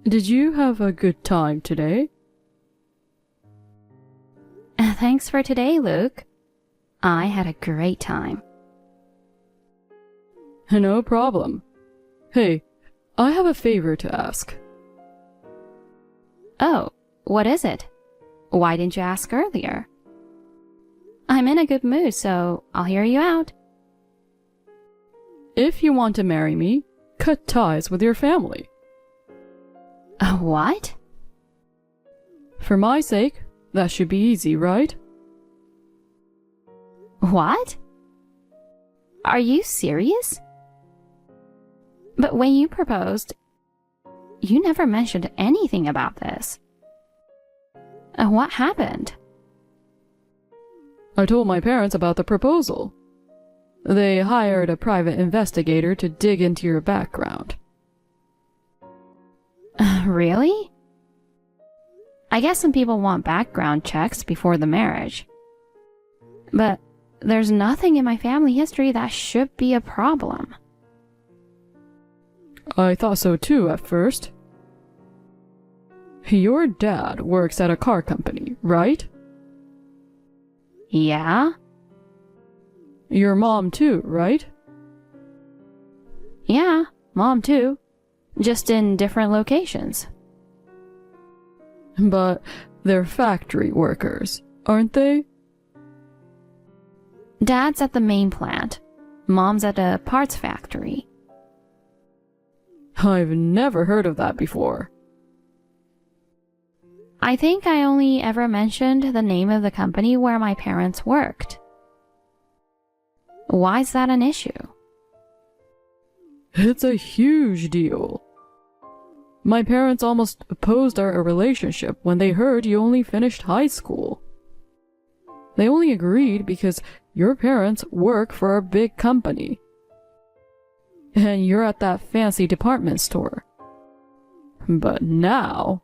Did you have a good time today? Thanks for today, Luke. I had a great time. No problem. Hey, I have a favor to ask. Oh, what is it? Why didn't you ask earlier? I'm in a good mood, so I'll hear you out. If you want to marry me, cut ties with your family. What? For my sake, that should be easy, right? What? Are you serious? But when you proposed, you never mentioned anything about this. What happened? I told my parents about the proposal. They hired a private investigator to dig into your background. Really? I guess some people want background checks before the marriage. But there's nothing in my family history that should be a problem. I thought so too at first. Your dad works at a car company, right? Yeah? Your mom too, right? Yeah, mom too. Just in different locations. But they're factory workers, aren't they? Dad's at the main plant. Mom's at a parts factory. I've never heard of that before. I think I only ever mentioned the name of the company where my parents worked. Why's that an issue? It's a huge deal. My parents almost opposed our relationship when they heard you only finished high school. They only agreed because your parents work for a big company. And you're at that fancy department store. But now...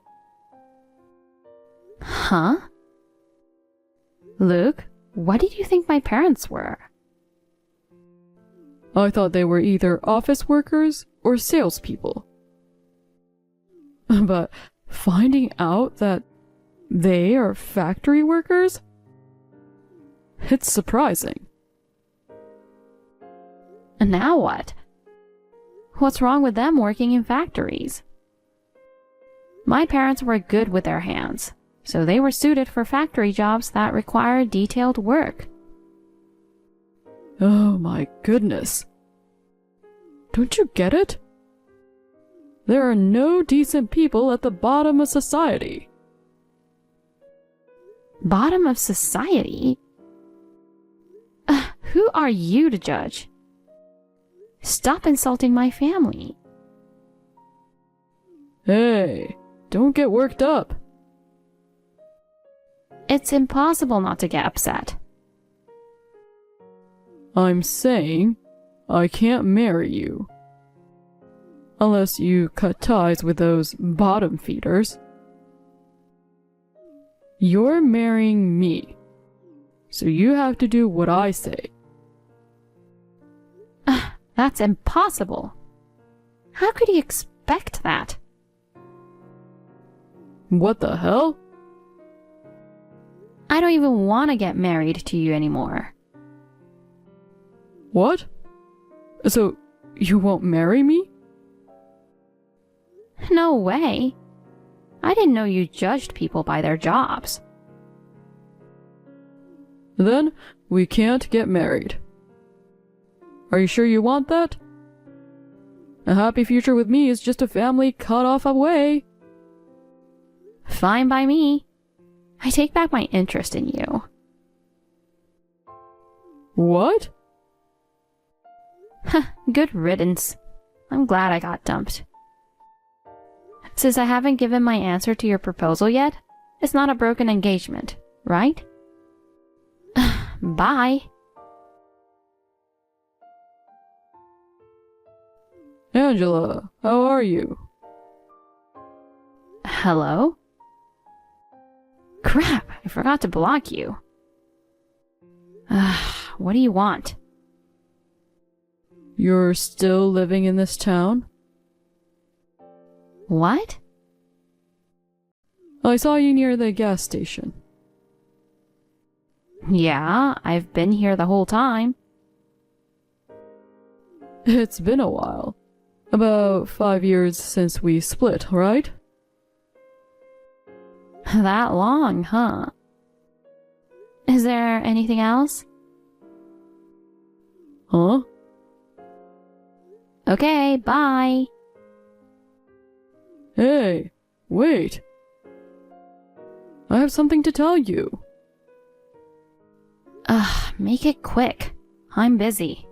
Huh? Luke, what did you think my parents were? I thought they were either office workers or salespeople. But finding out that they are factory workers? It's surprising. And now what? What's wrong with them working in factories? My parents were good with their hands, so they were suited for factory jobs that require detailed work. Oh my goodness. Don't you get it? There are no decent people at the bottom of society. Bottom of society? Who are you to judge? Stop insulting my family. Hey, don't get worked up. It's impossible not to get upset. I'm saying I can't marry you. Unless you cut ties with those bottom feeders. You're marrying me, so you have to do what I say. That's impossible. How could you expect that? What the hell? I don't even want to get married to you anymore. What? So, you won't marry me? No way. I didn't know you judged people by their jobs. Then, we can't get married. Are you sure you want that? A happy future with me is just a family cut off away. Fine by me. I take back my interest in you. What? Good riddance. I'm glad I got dumped. Since I haven't given my answer to your proposal yet, it's not a broken engagement, right? Bye. Angela, how are you? Hello? Crap, I forgot to block you. What do you want? You're still living in this town? What? I saw you near the gas station. Yeah, I've been here the whole time. It's been a while. About 5 years since we split, right? That long, huh? Is there anything else? Huh? Okay, bye. Hey, wait. I have something to tell you. Make it quick. I'm busy.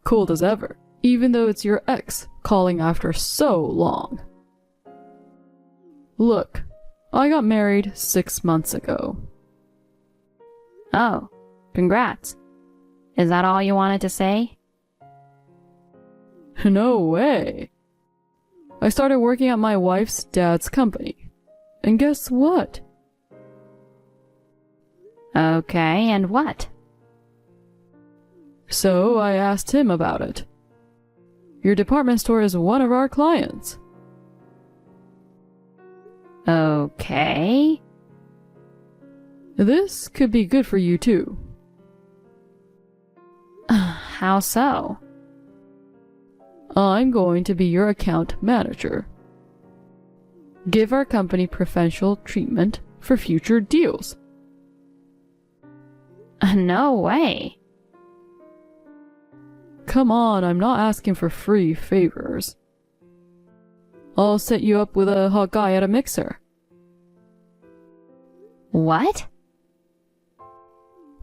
Cold as ever, even though it's your ex calling after so long. Look, I got married 6 months ago. Oh, congrats. Is that all you wanted to say? No way. I started working at my wife's dad's company. And guess what? Okay, and what? So I asked him about it. Your department store is one of our clients. Okay. This could be good for you too. How so? I'm going to be your account manager. Give our company preferential treatment for future deals. No way. Come on, I'm not asking for free favors. I'll set you up with a hot guy at a mixer. What?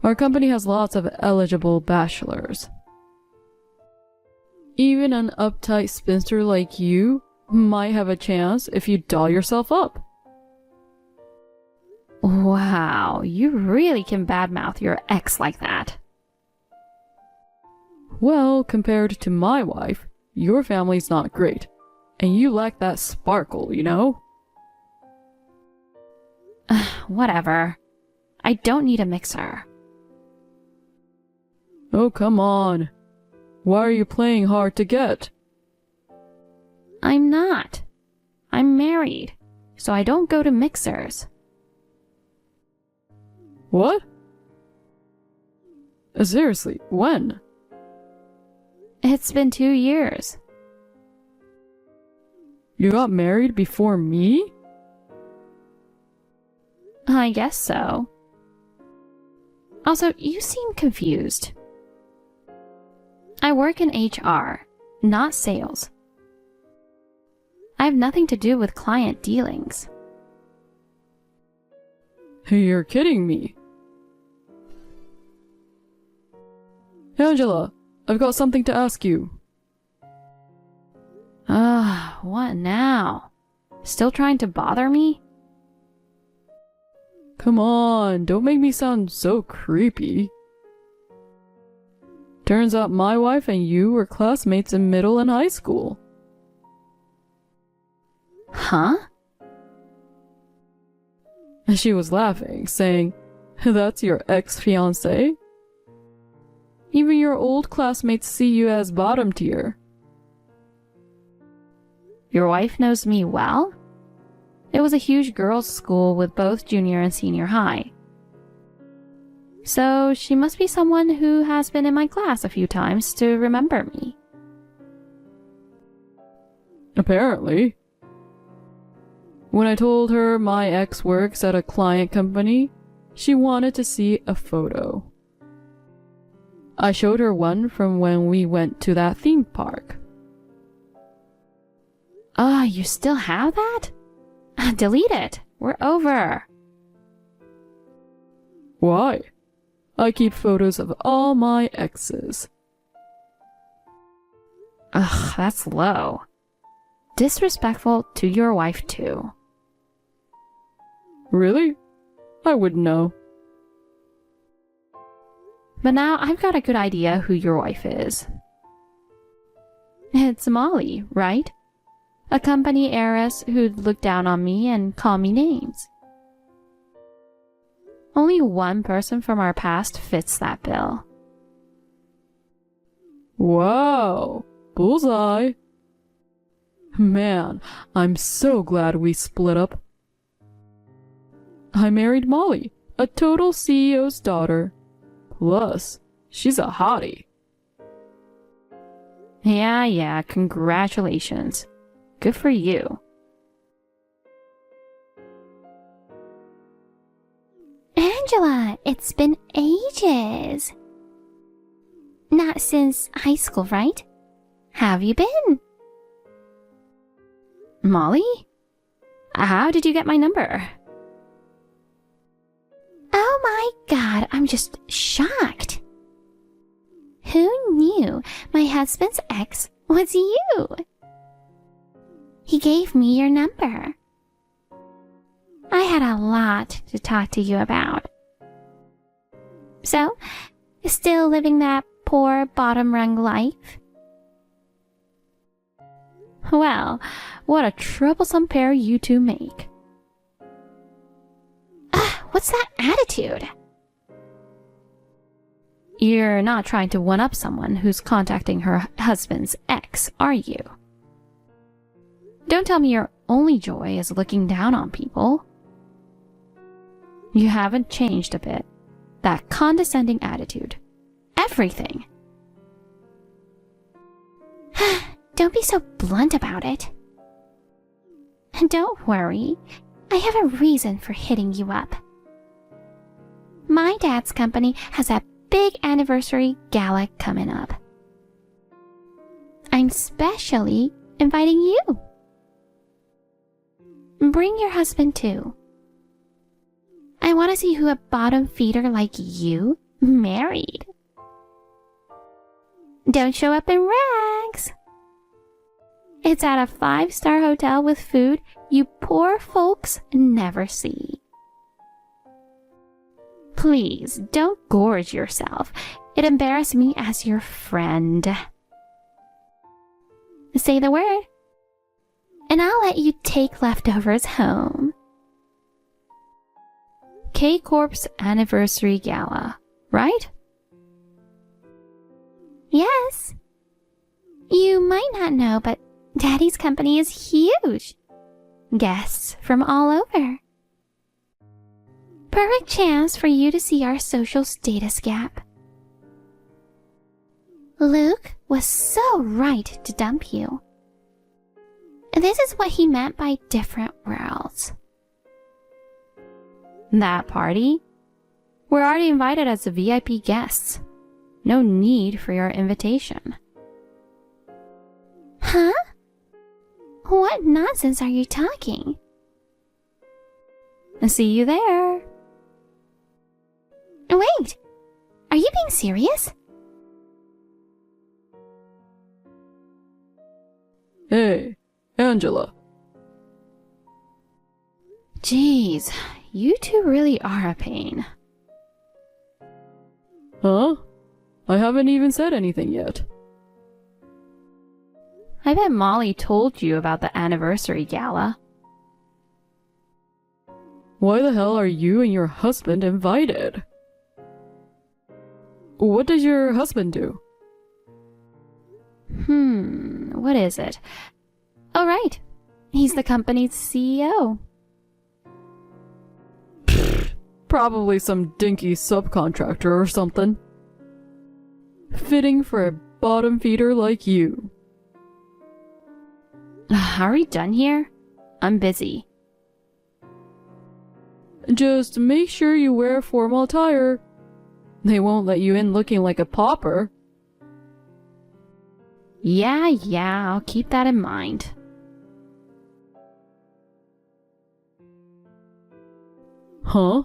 Our company has lots of eligible bachelors. Even an uptight spinster like you might have a chance if you doll yourself up. Wow, you really can badmouth your ex like that. Well, compared to my wife, your family's not great, and you lack that sparkle, you know? Whatever. I don't need a mixer. Oh, come on. Why are you playing hard to get? I'm not. I'm married, so I don't go to mixers. What? Seriously, when? It's been 2 years. You got married before me? I guess so. Also, you seem confused. I work in HR, not sales. I have nothing to do with client dealings. You're kidding me. Angela, I've got something to ask you. What now? Still trying to bother me? Come on, don't make me sound so creepy. Turns out my wife and you were classmates in middle and high school. Huh? She was laughing, saying, "That's your ex-fiancé? Even your old classmates see you as bottom tier." Your wife knows me well? It was a huge girls' school with both junior and senior high. So she must be someone who has been in my class a few times to remember me. Apparently. When I told her my ex works at a client company, she wanted to see a photo. I showed her one from when we went to that theme park. You still have that? Delete it. We're over. Why? I keep photos of all my exes. Ugh, that's low. Disrespectful to your wife, too. Really? I wouldn't know. But now I've got a good idea who your wife is. It's Molly, right? A company heiress who'd look down on me and call me names. Only one person from our past fits that bill. Wow, bullseye. Man, I'm so glad we split up. I married Molly, a total CEO's daughter. Plus, she's a hottie. Yeah, congratulations. Good for you. Angela, it's been ages. Not since high school, right? How have you been? Molly? How did you get my number? Oh my god, I'm just shocked. Who knew my husband's ex was you? He gave me your number. I had a lot to talk to you about. So, still living that poor bottom-rung life? Well, what a troublesome pair you two make. What's that attitude? You're not trying to one-up someone who's contacting her husband's ex, are you? Don't tell me your only joy is looking down on people. You haven't changed a bit. That condescending attitude. Everything. Don't be so blunt about it. Don't worry. I have a reason for hitting you up. My dad's company has a big anniversary gala coming up. I'm specially inviting you. Bring your husband too. I want to see who a bottom feeder like you married. Don't show up in rags. It's at a 5-star hotel with food you poor folks never see. Please, don't gorge yourself. It embarrassed me as your friend. Say the word, and I'll let you take leftovers home. K-Corp's anniversary gala, right? Yes. You might not know, but Daddy's company is huge. Guests from all over. Perfect chance for you to see our social status gap. Luke was so right to dump you. This is what he meant by different worlds. That party? We're already invited as VIP guests. No need for your invitation. Huh? What nonsense are you talking? See you there. Wait! Are you being serious? Hey, Angela. Jeez, you two really are a pain. Huh? I haven't even said anything yet. I bet Molly told you about the anniversary gala. Why the hell are you and your husband invited? What does your husband do? What is it? Oh, right. He's the company's CEO. Probably some dinky subcontractor or something. Fitting for a bottom feeder like you. Are we done here? I'm busy. Just make sure you wear formal attire. They won't let you in looking like a pauper. Yeah, I'll keep that in mind. Huh?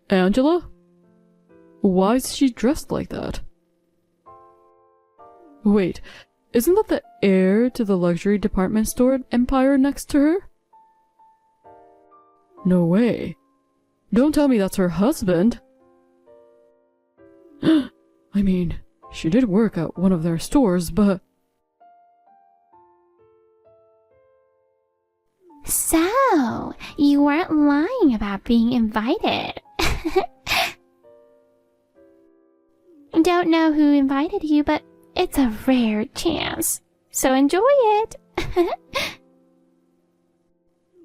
Angela? Why is she dressed like that? Wait, isn't that the heir to the luxury department store empire next to her? No way. Don't tell me that's her husband. I mean, she did work at one of their stores, but... So, you weren't lying about being invited. Don't know who invited you, but it's a rare chance. So enjoy it.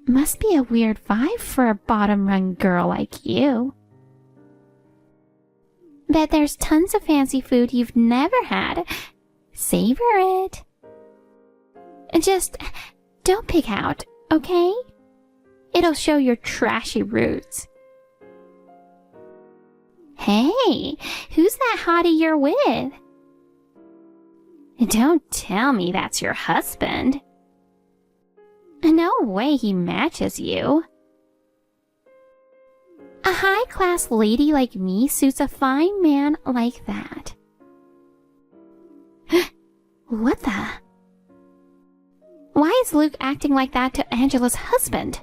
Must be a weird vibe for a bottom-rung girl like you. Bet there's tons of fancy food you've never had. Savor it. Just don't pig out, okay? It'll show your trashy roots. Hey, who's that hottie you're with? Don't tell me that's your husband. No way he matches you. A high-class lady like me suits a fine man like that. What the? Why is Luke acting like that to Angela's husband?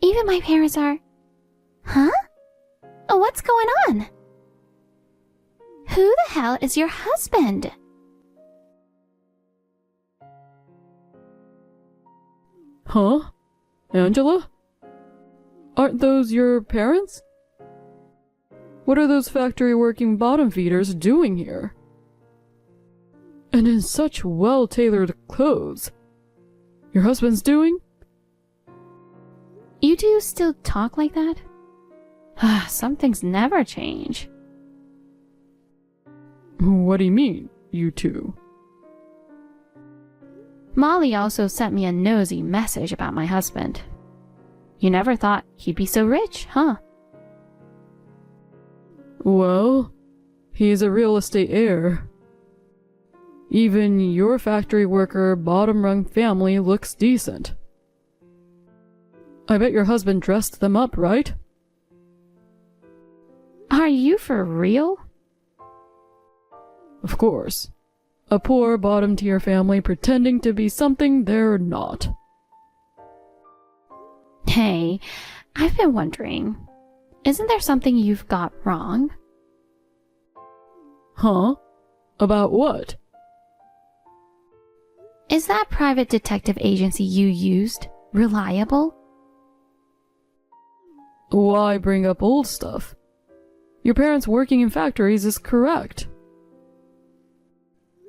Even my parents are... Huh? What's going on? Who the hell is your husband? Huh? Angela? Aren't those your parents? What are those factory-working bottom feeders doing here? And in such well-tailored clothes. Your husband's doing? You two still talk like that? Some things never change. What do you mean, you two? Molly also sent me a nosy message about my husband. You never thought he'd be so rich, huh? Well, he's a real estate heir. Even your factory worker bottom-rung family looks decent. I bet your husband dressed them up, right? Are you for real? Of course. A poor bottom-tier family pretending to be something they're not. Hey, I've been wondering, isn't there something you've got wrong? Huh? About what? Is that private detective agency you used reliable? Why bring up old stuff? Your parents working in factories is correct.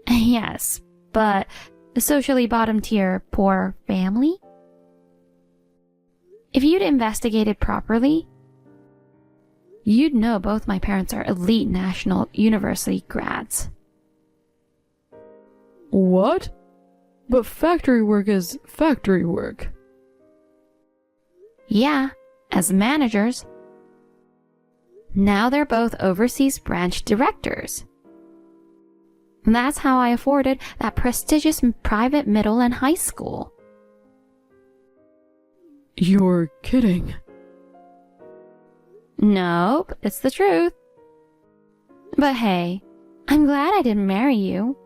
Yes, but a socially bottom-tier poor family? If you'd investigated properly, you'd know both my parents are elite national university grads. What? But factory work is factory work. Yeah, as managers. Now they're both overseas branch directors. That's how I afforded that prestigious private middle and high school. You're kidding. Nope, it's the truth. But hey, I'm glad I didn't marry you.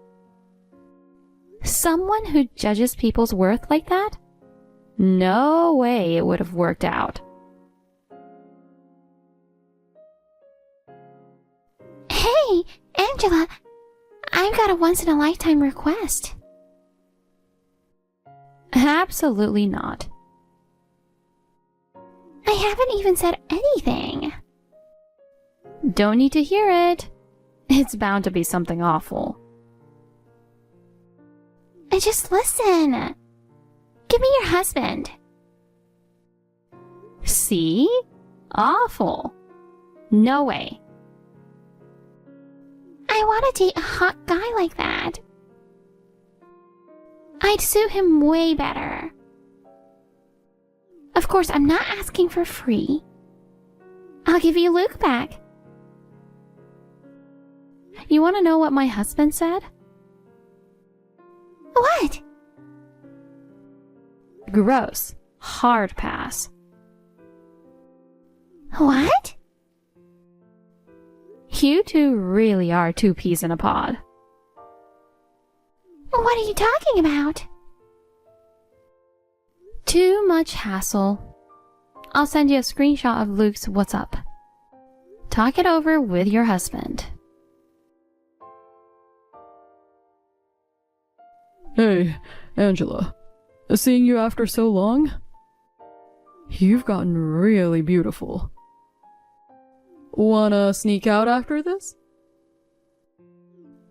Someone who judges people's worth like that? No way it would have worked out. Hey, Angela, I've got a once-in-a-lifetime request. Absolutely not. I haven't even said anything. Don't need to hear it. It's bound to be something awful. Just listen. Give me your husband. See? Awful. No way. I want to date a hot guy like that. I'd suit him way better. Of course, I'm not asking for free. I'll give you Luke back. You want to know what my husband said? What? Gross. Hard pass. What? You two really are two peas in a pod. What are you talking about? Too much hassle. I'll send you a screenshot of Luke's what's up. Talk it over with your husband. Hey, Angela. Seeing you after so long? You've gotten really beautiful. Wanna sneak out after this?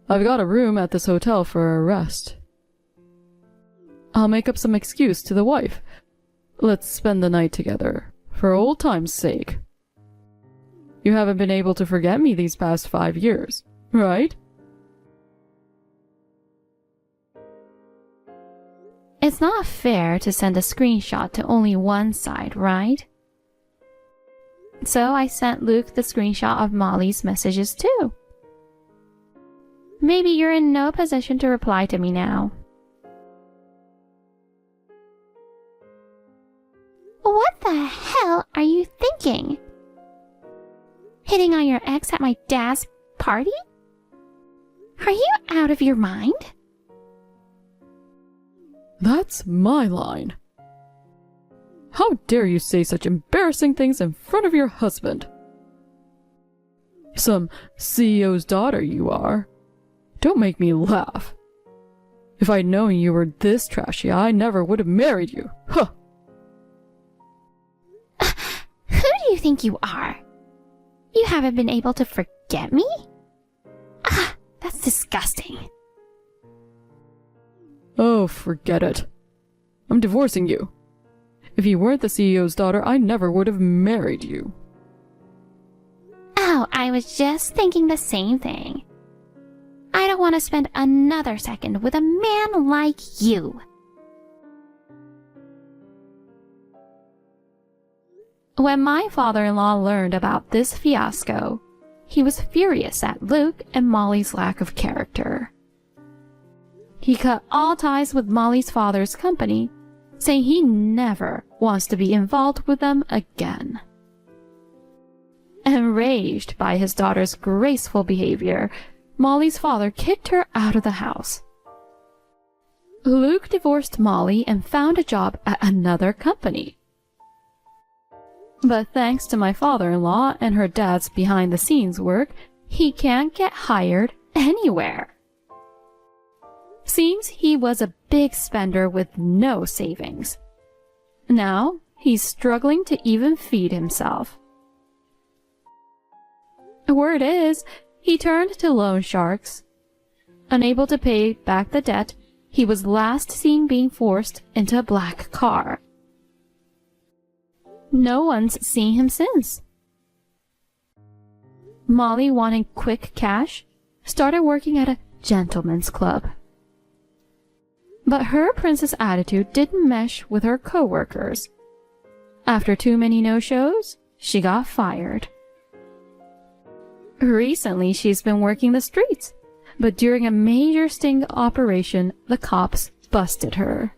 I've got a room at this hotel for a rest. I'll make up some excuse to the wife. Let's spend the night together, for old time's sake. You haven't been able to forget me these past 5 years, right? It's not fair to send a screenshot to only one side, right? So I sent Luke the screenshot of Molly's messages too. Maybe you're in no position to reply to me now. What the hell are you thinking? Hitting on your ex at my dad's party? Are you out of your mind? That's my line. How dare you say such embarrassing things in front of your husband? Some CEO's daughter you are. Don't make me laugh. If I'd known you were this trashy, I never would have married you. Huh! Who do you think you are? You haven't been able to forget me? Ah, that's disgusting. Oh, forget it. I'm divorcing you. If you weren't the CEO's daughter, I never would have married you. Oh, I was just thinking the same thing. I don't want to spend another second with a man like you. When my father-in-law learned about this fiasco, he was furious at Luke and Molly's lack of character. He cut all ties with Molly's father's company, saying he never wants to be involved with them again. Enraged by his daughter's graceful behavior, Molly's father kicked her out of the house. Luke divorced Molly and found a job at another company. But thanks to my father-in-law and her dad's behind-the-scenes work, he can't get hired anywhere. Seems he was a big spender with no savings. Now he's struggling to even feed himself. Word is, he turned to loan sharks. Unable to pay back the debt, he was last seen being forced into a black car. No one's seen him since. Molly, wanting quick cash, started working at a gentleman's club. But her princess attitude didn't mesh with her co-workers. After too many no-shows, she got fired. Recently, she's been working the streets, but during a major sting operation, the cops busted her.